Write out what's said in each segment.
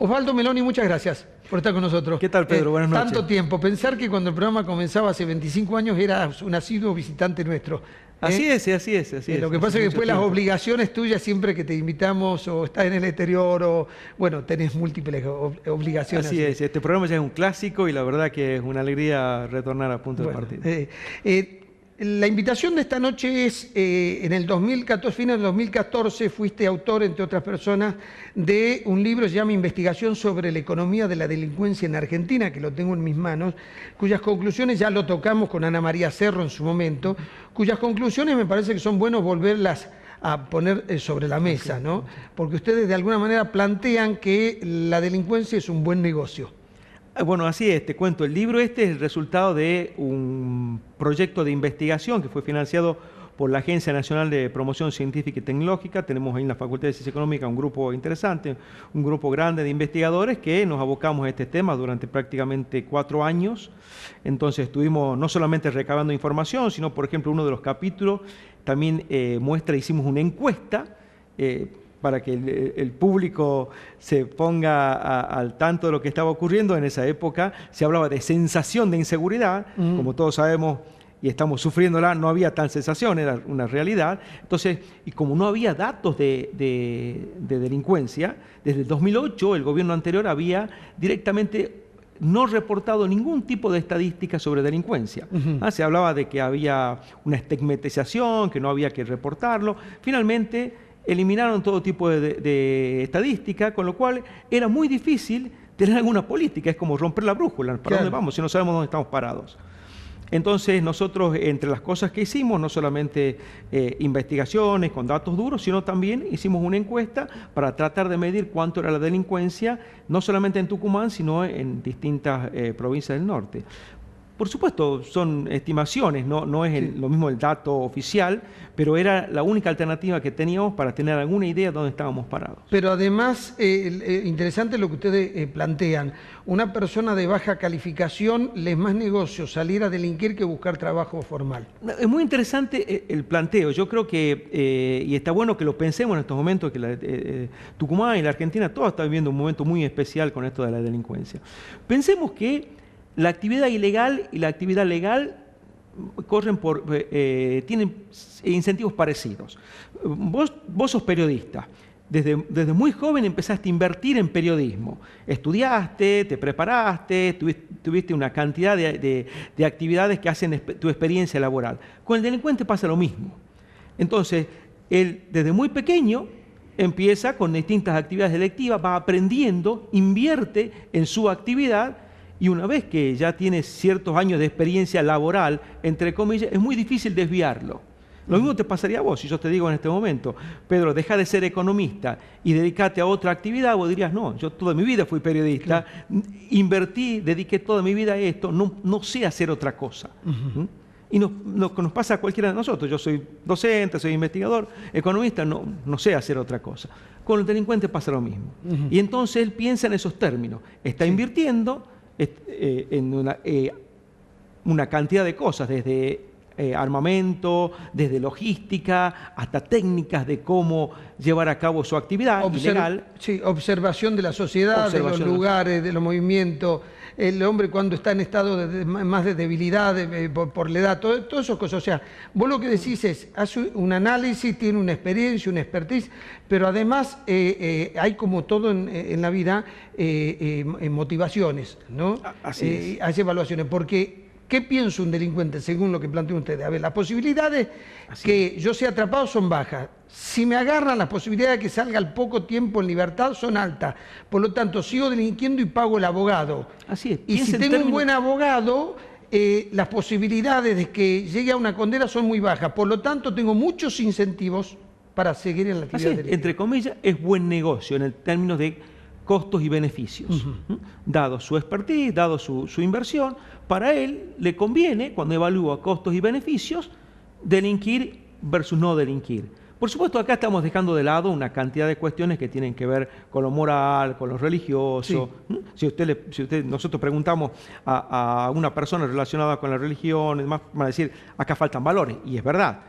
Osvaldo Meloni, muchas gracias por estar con nosotros. ¿Qué tal, Pedro? Buenas noches. Tanto tiempo. Pensar que cuando el programa comenzaba hace 25 años eras un asiduo visitante nuestro. Así es. Lo que pasa es que después las obligaciones tuyas, siempre que te invitamos o estás en el exterior o, bueno, tenés múltiples obligaciones. Así es, este programa ya es un clásico y la verdad que es una alegría retornar a punto de partida. La invitación de esta noche es, en el 2014, fines del 2014, fuiste autor, entre otras personas, de un libro que se llama Investigación sobre la economía de la delincuencia en Argentina, que lo tengo en mis manos, cuyas conclusiones ya lo tocamos con Ana María Cerro en su momento, cuyas conclusiones me parece que son buenos volverlas a poner sobre la mesa, ¿no? Porque ustedes de alguna manera plantean que la delincuencia es un buen negocio. Bueno, así es, te cuento. El libro este es el resultado de un proyecto de investigación que fue financiado por la Agencia Nacional de Promoción Científica y Tecnológica. Tenemos ahí en la Facultad de Ciencias Económicas un grupo interesante, un grupo grande de investigadores que nos abocamos a este tema durante prácticamente 4 años. Entonces estuvimos no solamente recabando información, sino, por ejemplo, uno de los capítulos también hicimos una encuesta para que el público se ponga al tanto de lo que estaba ocurriendo. En esa época se hablaba de sensación de inseguridad, como todos sabemos y estamos sufriéndola, no había tal sensación, era una realidad. Entonces, y como no había datos de delincuencia, desde el 2008 el gobierno anterior había directamente no reportado ningún tipo de estadística sobre delincuencia. Se hablaba de que había una estigmatización, que no había que reportarlo. Finalmente eliminaron todo tipo de estadística, con lo cual era muy difícil tener alguna política. Es como romper la brújula. ¿Para dónde vamos si no sabemos dónde estamos parados? Entonces nosotros, entre las cosas que hicimos, no solamente investigaciones con datos duros, sino también hicimos una encuesta para tratar de medir cuánto era la delincuencia, no solamente en Tucumán, sino en distintas provincias del norte. Por supuesto, son estimaciones, no es lo mismo el dato oficial, pero era la única alternativa que teníamos para tener alguna idea de dónde estábamos parados. Pero además, interesante lo que ustedes plantean. Una persona de baja calificación le es más negocio salir a delinquir que buscar trabajo formal. Es muy interesante el planteo. Yo creo que, y está bueno que lo pensemos en estos momentos, que Tucumán y la Argentina, todos están viviendo un momento muy especial con esto de la delincuencia. Pensemos que la actividad ilegal y la actividad legal tienen incentivos parecidos. Vos sos periodista. Desde muy joven empezaste a invertir en periodismo. Estudiaste, te preparaste, tuviste una cantidad de actividades que hacen tu experiencia laboral. Con el delincuente pasa lo mismo. Entonces, él desde muy pequeño empieza con distintas actividades delictivas, va aprendiendo, invierte en su actividad. Y una vez que ya tiene ciertos años de experiencia laboral, entre comillas, es muy difícil desviarlo. Lo mismo te pasaría a vos, si yo te digo en este momento, Pedro, deja de ser economista y dedícate a otra actividad, vos dirías, no, yo toda mi vida fui periodista, invertí, dediqué toda mi vida a esto, no sé hacer otra cosa. Y lo que nos pasa a cualquiera de nosotros, yo soy docente, soy investigador, economista, no sé hacer otra cosa. Con el delincuente pasa lo mismo. Y entonces él piensa en esos términos, está invirtiendo en una cantidad de cosas, desde armamento, desde logística, hasta técnicas de cómo llevar a cabo su actividad ilegal. Sí, observación de la sociedad, de los lugares, de los movimientos. El hombre cuando está en estado más de debilidad por la edad, todas esas cosas. O sea, vos lo que decís es, hace un análisis, tiene una experiencia, una expertise, pero además hay como todo en la vida motivaciones, ¿no? Así es. Hace evaluaciones, porque ¿qué piensa un delincuente según lo que plantean ustedes? A ver, las posibilidades que yo sea atrapado son bajas. Si me agarran, las posibilidades de que salga al poco tiempo en libertad son altas. Por lo tanto, sigo delinquiendo y pago el abogado. Así es. Y si tengo un buen abogado, las posibilidades de que llegue a una condena son muy bajas. Por lo tanto, tengo muchos incentivos para seguir en la actividad delictiva. Entre comillas, es buen negocio en el términos de costos y beneficios. Dado su expertise, dado su inversión, para él le conviene, cuando evalúa costos y beneficios, delinquir versus no delinquir. Por supuesto, acá estamos dejando de lado una cantidad de cuestiones que tienen que ver con lo moral, con lo religioso. Si nosotros preguntamos a una persona relacionada con la religión, van a decir, acá faltan valores, y es verdad.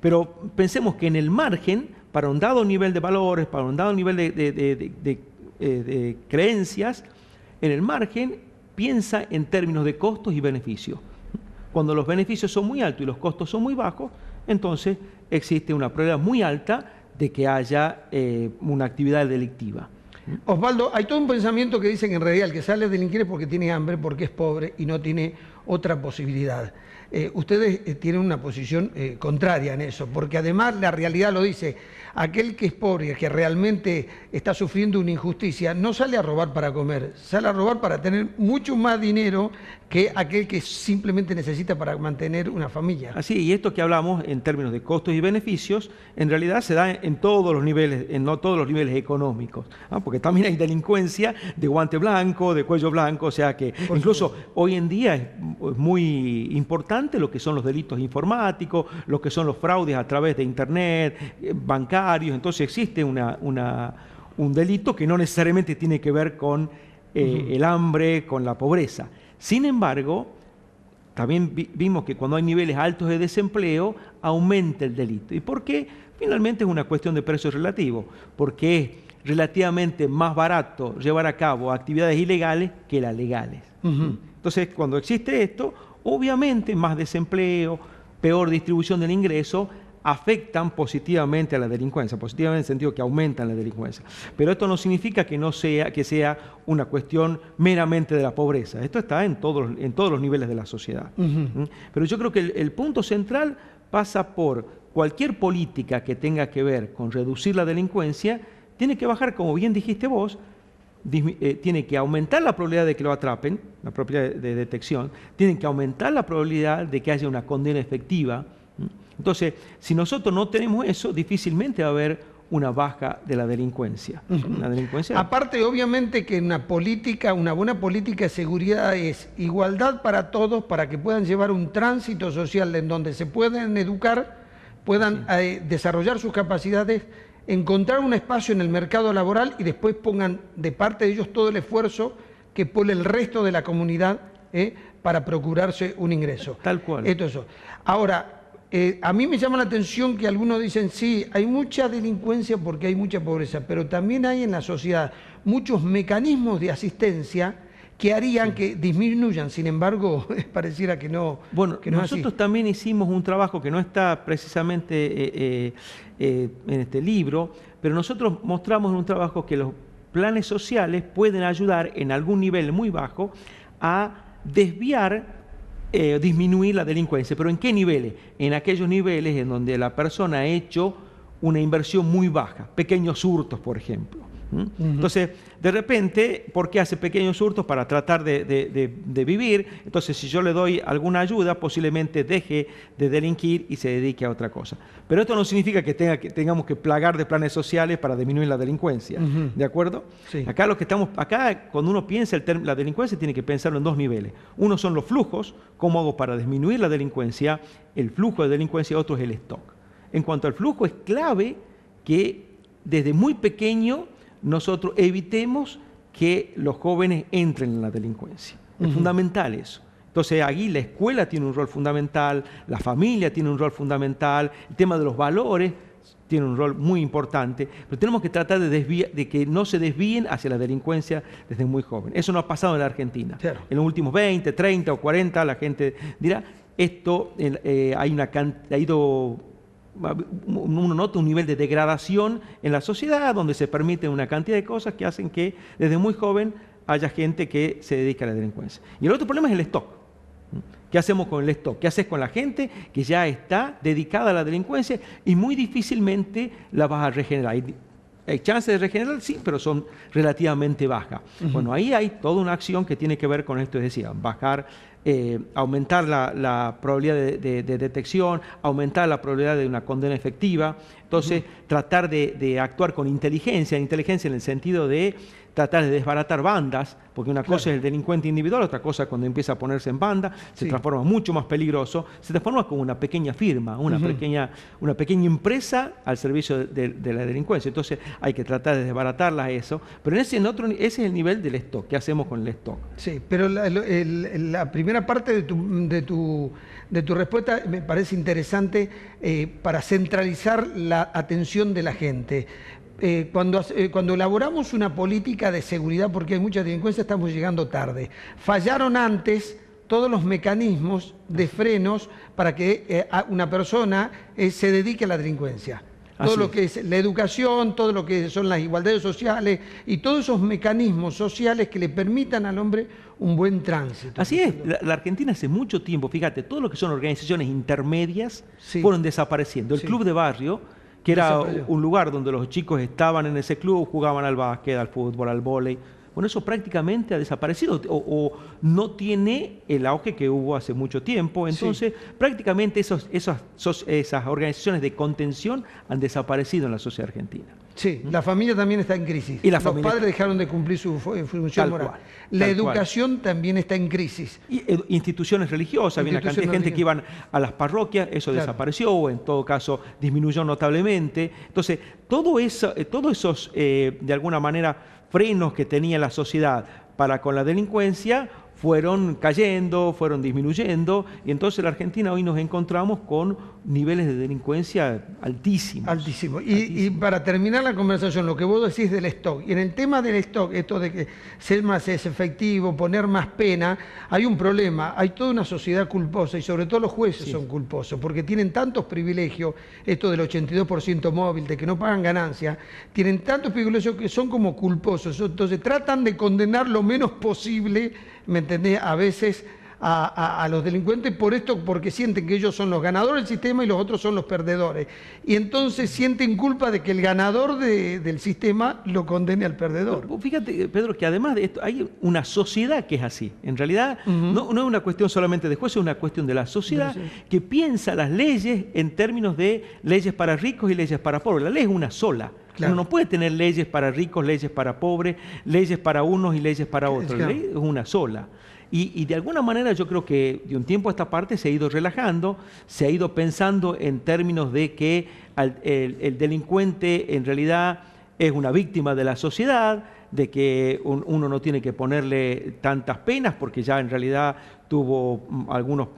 Pero pensemos que en el margen, para un dado nivel de valores, para un dado nivel de de creencias, en el margen piensa en términos de costos y beneficios. Cuando los beneficios son muy altos y los costos son muy bajos, entonces existe una probabilidad muy alta de que haya una actividad delictiva. Osvaldo, hay todo un pensamiento que dicen que en realidad el que sale a delinquir es porque tiene hambre, porque es pobre y no tiene otra posibilidad. Ustedes tienen una posición contraria en eso, porque además la realidad lo dice, aquel que es pobre, que realmente está sufriendo una injusticia, no sale a robar para comer, sale a robar para tener mucho más dinero que aquel que simplemente necesita para mantener una familia. Así, y esto que hablamos en términos de costos y beneficios, en realidad se da en todos los niveles, no todos los niveles económicos, porque también hay delincuencia de guante blanco, de cuello blanco, o sea que incluso hoy en día es muy importante lo que son los delitos informáticos, lo que son los fraudes a través de internet, bancarios. Entonces existe un delito que no necesariamente tiene que ver con el hambre, con la pobreza. Sin embargo, también vimos que cuando hay niveles altos de desempleo, aumenta el delito. ¿Y por qué? Finalmente es una cuestión de precio relativo, porque es relativamente más barato llevar a cabo actividades ilegales que las legales. Entonces, cuando existe esto, obviamente más desempleo, peor distribución del ingreso, afectan positivamente a la delincuencia, positivamente en el sentido que aumentan la delincuencia. Pero esto no significa que sea una cuestión meramente de la pobreza. Esto está en todos los niveles de la sociedad. Pero yo creo que el punto central pasa por cualquier política que tenga que ver con reducir la delincuencia, tiene que bajar, como bien dijiste vos, tiene que aumentar la probabilidad de que lo atrapen, la probabilidad de detección, tienen que aumentar la probabilidad de que haya una condena efectiva. Entonces, si nosotros no tenemos eso, difícilmente va a haber una baja de la delincuencia. Aparte, obviamente, que una buena política de seguridad es igualdad para todos, para que puedan llevar un tránsito social en donde se puedan educar, puedan desarrollar sus capacidades, encontrar un espacio en el mercado laboral y después pongan de parte de ellos todo el esfuerzo que pone el resto de la comunidad para procurarse un ingreso. Tal cual. Eso. Ahora, a mí me llama la atención que algunos dicen, sí, hay mucha delincuencia porque hay mucha pobreza, pero también hay en la sociedad muchos mecanismos de asistencia que harían que disminuyan. Sin embargo, pareciera que no. Bueno, que no nosotros también hicimos un trabajo que no está precisamente en este libro, pero nosotros mostramos en un trabajo que los planes sociales pueden ayudar en algún nivel muy bajo a desviar, disminuir la delincuencia. ¿Pero en qué niveles? En aquellos niveles en donde la persona ha hecho una inversión muy baja, pequeños hurtos, por ejemplo. Entonces, de repente, ¿por qué hace pequeños hurtos? Para tratar de vivir. Entonces, si yo le doy alguna ayuda, posiblemente deje de delinquir y se dedique a otra cosa. Pero esto no significa que tengamos que plagar de planes sociales para disminuir la delincuencia. ¿De acuerdo? Sí. Acá, cuando uno piensa la delincuencia, tiene que pensarlo en dos niveles. Uno son los flujos, cómo hago para disminuir la delincuencia, el flujo de delincuencia, otro es el stock. En cuanto al flujo, es clave que desde muy pequeño nosotros evitemos que los jóvenes entren en la delincuencia. Es fundamental eso. Entonces, aquí la escuela tiene un rol fundamental, la familia tiene un rol fundamental, el tema de los valores tiene un rol muy importante, pero tenemos que tratar de que no se desvíen hacia la delincuencia desde muy joven. Eso no ha pasado en la Argentina. Claro. En los últimos 20, 30 o 40, la gente dirá, esto ha ido... Uno nota un nivel de degradación en la sociedad donde se permiten una cantidad de cosas que hacen que desde muy joven haya gente que se dedica a la delincuencia. Y el otro problema es el stock. ¿Qué hacemos con el stock? ¿Qué haces con la gente que ya está dedicada a la delincuencia y muy difícilmente la vas a regenerar? Hay chances de regenerar, sí, pero son relativamente bajas. Bueno, ahí hay toda una acción que tiene que ver con esto, decía, aumentar la probabilidad de detección, aumentar la probabilidad de una condena efectiva. Entonces, tratar de actuar con inteligencia en el sentido de tratar de desbaratar bandas, porque una cosa es el delincuente individual, otra cosa cuando empieza a ponerse en banda, se transforma mucho más peligroso, se transforma como una pequeña firma, una pequeña empresa al servicio de la delincuencia. Entonces hay que tratar de desbaratarlas eso, pero ese es el nivel del stock. ¿Qué hacemos con el stock? Sí, pero la primera parte de tu respuesta me parece interesante para centralizar la atención de la gente. cuando elaboramos una política de seguridad, porque hay mucha delincuencia, estamos llegando tarde. Fallaron antes todos los mecanismos de frenos para que una persona se dedique a la delincuencia. Todo lo que es la educación, todo lo que son las igualdades sociales y todos esos mecanismos sociales que le permitan al hombre un buen tránsito. Así es, la Argentina hace mucho tiempo, fíjate, todo lo que son organizaciones intermedias fueron desapareciendo. El club de barrio, que era un lugar donde los chicos estaban en ese club, jugaban al básquet, al fútbol, al vóley. Bueno, eso prácticamente ha desaparecido o no tiene el auge que hubo hace mucho tiempo. Entonces, prácticamente esas organizaciones de contención han desaparecido en la sociedad argentina. Sí, la familia también está en crisis. Y los padres dejaron de cumplir su función moral. La educación también está en crisis. Y instituciones religiosas, había una cantidad de gente que iban a las parroquias, eso desapareció, o en todo caso disminuyó notablemente. Entonces, todos esos, de alguna manera, frenos que tenía la sociedad para con la delincuencia fueron cayendo, fueron disminuyendo, y entonces la Argentina hoy nos encontramos con niveles de delincuencia altísimos. Altísimos. Y para terminar la conversación, lo que vos decís del stock, y en el tema del stock, esto de que ser más efectivo, poner más pena, hay un problema, hay toda una sociedad culposa, y sobre todo los jueces son culposos, porque tienen tantos privilegios, esto del 82% móvil, de que no pagan ganancias, tienen tantos privilegios que son como culposos, entonces tratan de condenar lo menos posible, ¿me entendés? A veces a los delincuentes por esto, porque sienten que ellos son los ganadores del sistema y los otros son los perdedores. Y entonces sienten culpa de que el ganador del sistema lo condene al perdedor. Fíjate, Pedro, que además de esto hay una sociedad que es así. En realidad no es una cuestión solamente de jueces, es una cuestión de la sociedad que piensa las leyes en términos de leyes para ricos y leyes para pobres. La ley es una sola. Uno no puede tener leyes para ricos, leyes para pobres, leyes para unos y leyes para otros. La ley es una sola. Y de alguna manera yo creo que de un tiempo a esta parte se ha ido relajando, se ha ido pensando en términos de que el delincuente en realidad es una víctima de la sociedad, de que uno no tiene que ponerle tantas penas porque ya en realidad tuvo algunos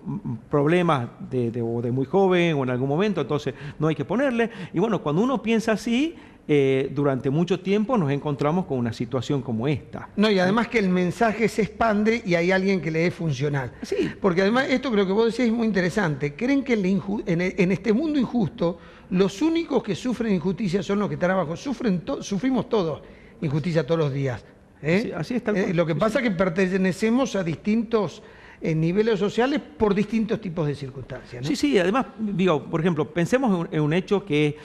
problemas de muy joven o en algún momento, entonces no hay que ponerle. Y bueno, cuando uno piensa así, durante mucho tiempo nos encontramos con una situación como esta. No, y además que el mensaje se expande y hay alguien que le es funcional. Sí. Porque además esto creo que vos decís es muy interesante. Creen que en este mundo injusto, los únicos que sufren injusticia son los que están abajo. Sufrimos todos injusticia todos los días. Así está. Lo que pasa es que pertenecemos a distintos niveles sociales por distintos tipos de circunstancias, ¿no? Sí, además, digo, por ejemplo, pensemos en un hecho que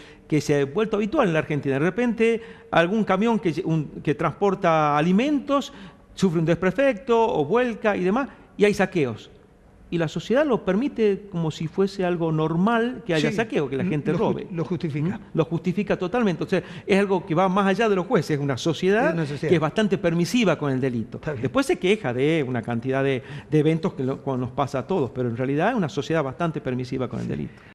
se ha vuelto habitual en la Argentina. De repente, algún camión que transporta alimentos sufre un desperfecto o vuelca y demás, y hay saqueos. Y la sociedad lo permite como si fuese algo normal que haya saqueo, que la gente robe. Lo justifica. Lo justifica totalmente. O sea, es algo que va más allá de los jueces, es una sociedad que es bastante permisiva con el delito. Después se queja de una cantidad de eventos que nos pasa a todos, pero en realidad es una sociedad bastante permisiva con el delito.